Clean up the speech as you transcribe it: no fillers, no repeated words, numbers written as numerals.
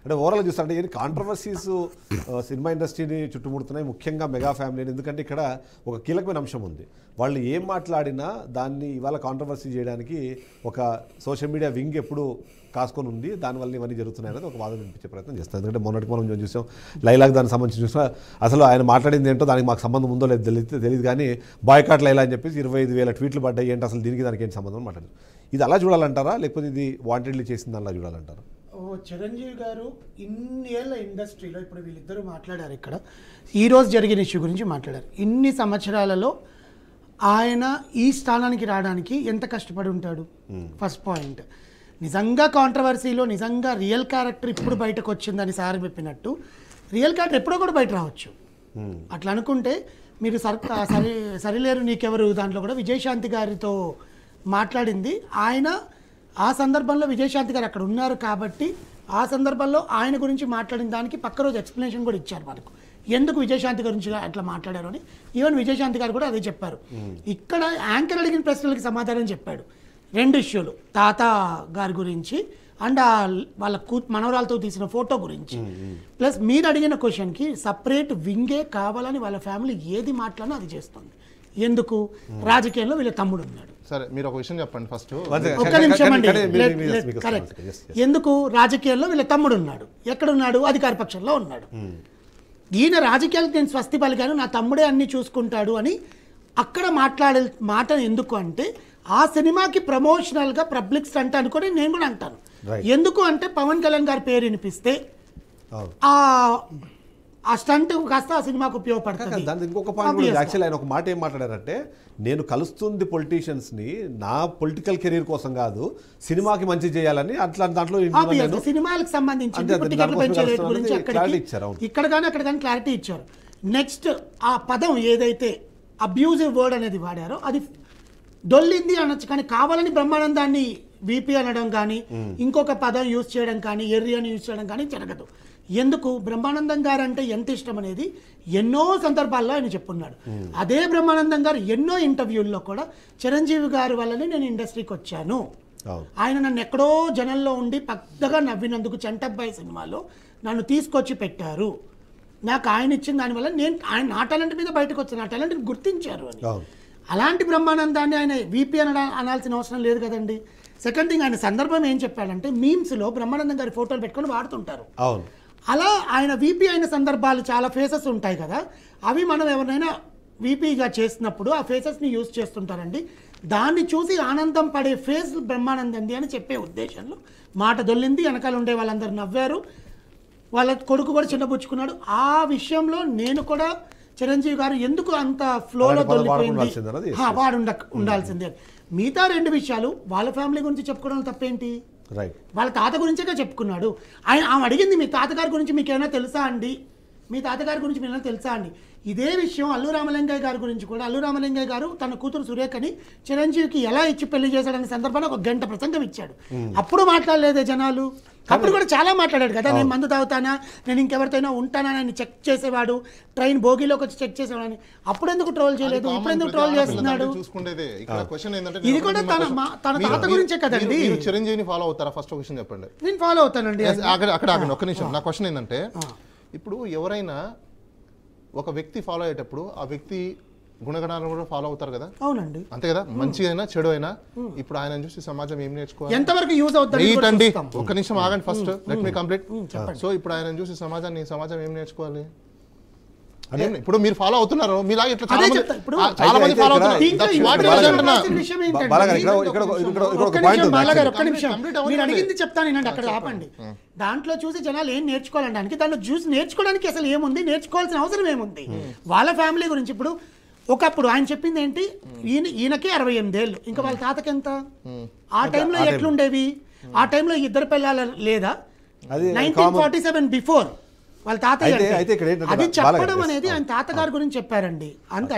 అంటే ఓవరాల్ చూస్తుంటే ఈ కాంట్రవర్సీస్ సినిమా ఇండస్ట్రీని చుట్టుముడుతున్నాయి, ముఖ్యంగా మెగా ఫ్యామిలీని. ఎందుకంటే ఇక్కడ ఒక కీలకమైన అంశం ఉంది. వాళ్ళు ఏం మాట్లాడినా దాన్ని ఇవాళ కాంట్రవర్సీ చేయడానికి ఒక సోషల్ మీడియా వింగ్ ఎప్పుడు కాసుకొని ఉంది. దానివల్ల ఇవన్నీ జరుగుతున్నాయి అనేది ఒక వాదన వినిపించే ప్రయత్నం చేస్తాం. ఎందుకంటే మొన్నటికి మనం చూసాం లైలాకి దానికి సంబంధించి చూసినా అసలు ఆయన మాట్లాడింది ఏంటో దానికి మాకు సంబంధం ఉందో లేదు తెలియదు, కానీ బాయ్కాట్ లైలా అని చెప్పేసి 25,000 ట్వీట్లు పడ్డాయి. ఏంటి అసలు దీనికి దానికి ఏంటి సంబంధం మాట్లాడారు? ఇది అలా చూడాలంటారా, లేకపోతే ఇది వాంటెడ్లీ చేసింది అలా చూడాలంటారా? చిరంజీవి గారు ఇన్నేళ్ల ఇండస్ట్రీలో ఇప్పుడు వీళ్ళిద్దరూ మాట్లాడారు. ఇక్కడ ఈరోజు జరిగిన ఇష్యూ గురించి మాట్లాడారు. ఇన్ని సంవత్సరాలలో ఆయన ఈ స్థానానికి రావడానికి ఎంత కష్టపడి ఉంటాడు? First point. నిజంగా కాంట్రవర్సీలో నిజంగా రియల్ క్యారెక్టర్ ఇప్పుడు బయటకు వచ్చిందని సార్ చెప్పినట్టు రియల్ క్యారెక్టర్ ఎప్పుడో కూడా బయట రావచ్చు. అట్లా అనుకుంటే మీరు సరిలేరు నీకెవరు దాంట్లో కూడా విజయశాంతి గారితో మాట్లాడింది ఆయన. ఆ సందర్భంలో విజయశాంతి గారు అక్కడ ఉన్నారు కాబట్టి ఆ సందర్భంలో ఆయన గురించి మాట్లాడిన దానికి పక్క రోజు ఎక్స్ప్లెనేషన్ కూడా ఇచ్చారు మనకు, ఎందుకు విజయశాంతి గురించి అట్లా మాట్లాడారు అని. ఈవెన్ విజయశాంతి గారు కూడా అదే చెప్పారు. ఇక్కడ యాంకర్ అడిగిన ప్రశ్నలకి సమాధానం చెప్పాడు. 2 ఇష్యూలు, తాత గారి గురించి అండ్ వాళ్ళ మనవరాలతో తీసిన ఫోటో గురించి, ప్లస్ మీరు అడిగిన క్వశ్చన్కి సపరేట్ వింగే కావాలని వాళ్ళ ఫ్యామిలీ ఏది మాట్లాడినా అది చేస్తుంది. ఎందుకు? రాజకీయంలో వీళ్ళ తమ్ముడు ఉన్నాడు. సరే, మీరు ఒక విషయం చెప్పండి ఫస్ట్. ఒక్క నిమిషం అండి. కరెక్ట్. ఎందుకు? రాజకీయాల్లో వీళ్ళ తమ్ముడు ఉన్నాడు. ఎక్కడున్నాడు? అధికార పక్షంలో ఉన్నాడు. ఈయన రాజకీయాలకు నేను స్వస్తి పలికాను, నా తమ్ముడే అన్ని చూసుకుంటాడు అని అక్కడ మాట్లాడే మాట ఎందుకు అంటే ఆ సినిమాకి ప్రమోషనల్గా పబ్లిక్ స్టంట్ అనుకొని నేను కూడా అంటాను. ఎందుకు అంటే పవన్ కళ్యాణ్ గారి పేరు వినిపిస్తే ఆ స్టంట్ కాస్త ఆ సినిమాకు ఉపయోగపడుతుంది. దాని ఇంకొక పాయింట్ యాక్చువల్లీ ఆయన ఒక మాట ఏం మాట్లాడారంటే, నేను కలుస్తుంది పొలిటీషియన్స్ని నా పొలిటికల్ కెరీర్ కోసం కాదు, సినిమాకి మంచి చేయాలని. అట్లా దాంట్లో సినిమాలకు సంబంధించి ఇక్కడ కానీ అక్కడ కానీ క్లారిటీ ఇచ్చారు. నెక్స్ట్ ఆ పదం ఏదైతే అబ్యూజివ్ వర్డ్ అనేది వాడారో అది దొల్లింది అనొచ్చు, కానీ కావాలని బ్రహ్మానందాన్ని వీపీ అనడం కానీ ఇంకొక పదం యూజ్ చేయడం కానీ ఎర్రి అని యూజ్ చేయడం కానీ జరగదు. ఎందుకు? బ్రహ్మానందం గారు అంటే ఎంత ఇష్టం అనేది ఎన్నో సందర్భాల్లో ఆయన చెప్పున్నాడు. అదే బ్రహ్మానందం గారు ఎన్నో ఇంటర్వ్యూల్లో కూడా చిరంజీవి గారి వల్లనే నేను ఇండస్ట్రీకి వచ్చాను, ఆయన నన్ను ఎక్కడో జనంలో ఉండి పెద్దగా నవ్వినందుకు చంటబ్బాయి సినిమాలో నన్ను తీసుకొచ్చి పెట్టారు, నాకు ఆయన ఇచ్చిన దానివల్ల నేను ఆయన నా టాలెంట్ మీద బయటకు వచ్చాను, నా టాలెంట్ని గుర్తించారు అని. అలాంటి బ్రహ్మానందాన్ని ఆయన వీపీ అనాల్సిన అవసరం లేదు కదండి. సెకండ్ థింగ్, ఆయన సందర్భం ఏం చెప్పాడంటే మీమ్స్లో బ్రహ్మానందం గారి ఫోటోలు పెట్టుకొని వాడుతుంటారు. అలా ఆయన వీపీ అయిన సందర్భాలు చాలా ఫేసెస్ ఉంటాయి కదా, అవి మనం ఎవరినైనా వీపీగా చేసినప్పుడు ఆ ఫేసెస్ని యూజ్ చేస్తుంటారండి. దాన్ని చూసి ఆనందం పడే ఫేస్ బ్రహ్మానందంది అని చెప్పే ఉద్దేశంలో మాట దొల్లింది. వెనకాల ఉండే వాళ్ళందరూ నవ్వారు, వాళ్ళ కొడుకు కూడా చిన్నబుచ్చుకున్నాడు. ఆ విషయంలో నేను కూడా చిరంజీవి గారు ఎందుకు అంత ఫ్లోలో దొల్లిపోయింది, వాడు ఉండాల్సిందే. మిగతా 2 విషయాలు వాళ్ళ ఫ్యామిలీ గురించి చెప్పుకోవడం తప్పేంటి? వాళ్ళ తాత గురించే చెప్పుకున్నాడు. ఆమె అడిగింది మీ తాతగారి గురించి మీకు ఏమైనా తెలుసా అండి, మీ తాతగారి గురించి మీకు ఏమైనా తెలుసా అండి. ఇదే విషయం అల్లు రామలింగయ్య గారి గురించి కూడా, అల్లు రామలింగయ్య గారు తన కూతురు సురేఖని చిరంజీవికి ఎలా ఇచ్చి పెళ్లి చేశాడనే సందర్భంలో 1 గంట ప్రసంగం ఇచ్చాడు. అప్పుడు మాట్లాడలేదే జనాలు. అప్పుడు కూడా చాలా మాట్లాడాడు కదా, నేను మందు తాగుతానా, నేను ఇంకెవరితోనైనా ఉంటానా అని చెక్ చేసేవాడు, ట్రైన్ భోగిలోకి వచ్చి చెక్ చేసేవాడు. అప్పుడు ఎందుకు ట్రోల్ చేయలేదు, ఇప్పుడు ఎందుకు ట్రోల్ చేస్తున్నాడు? ఇది కూడా తన తాత గురించే కదండి. చిరంజీవిని ఫాలో అవుతారా? ఫస్ట్ క్వశ్చన్ చెప్పండి. నేను ఫాలో అవుతానండి. అక్కడ ఒక్క నిమిషం. నా క్వశ్చన్ ఏంటంటే, ఇప్పుడు ఎవరైనా ఒక వ్యక్తి ఫాలో అయ్యేటప్పుడు ఆ వ్యక్తి గుణగణాలను కూడా ఫాలో అవుతారు కదా. అవునండి, అంతే కదా. మంచి అయినా చెడు అయినా ఇప్పుడు ఆయన చూసి సమాజం ఏం నేర్చుకోవాలి, ఎంతవరకు యూజ్ అవుతుంది అండి. ఒక్క నిమిషం ఆగండి, first let me complete. So ఇప్పుడు ఆయన చూసి సమాజం ఏం నేర్చుకోవాలి? ఇప్పుడు మీరు ఫాలో అవుతున్నారు, మీలా ఇట్లా చాలా మంది ఫాలో అవుతున్నారు. అడిగింది చెప్తాను, అక్కడ ఆపండి. దాంట్లో చూసి జనాలు ఏం నేర్చుకోవాలడానికి, దాంట్లో చూసి నేర్చుకోవడానికి అసలు ఏముంది, నేర్చుకోవాల్సిన అవసరం ఏముంది? వాళ్ళ ఫ్యామిలీ గురించి. ఇప్పుడు ఒకప్పుడు ఆయన చెప్పింది ఏంటి, ఈయనకే 68 ఏళ్ళు, ఇంకా వాళ్ళ తాతకి ఎంత? ఆ టైంలో ఎట్లుండేవి? ఆ టైంలో 2 పిల్లలు లేదా? 1947 బిఫోర్ వాళ్ళ తాత. అది చెప్పడం అనేది ఆయన తాతగారి గురించి చెప్పారండి. అంత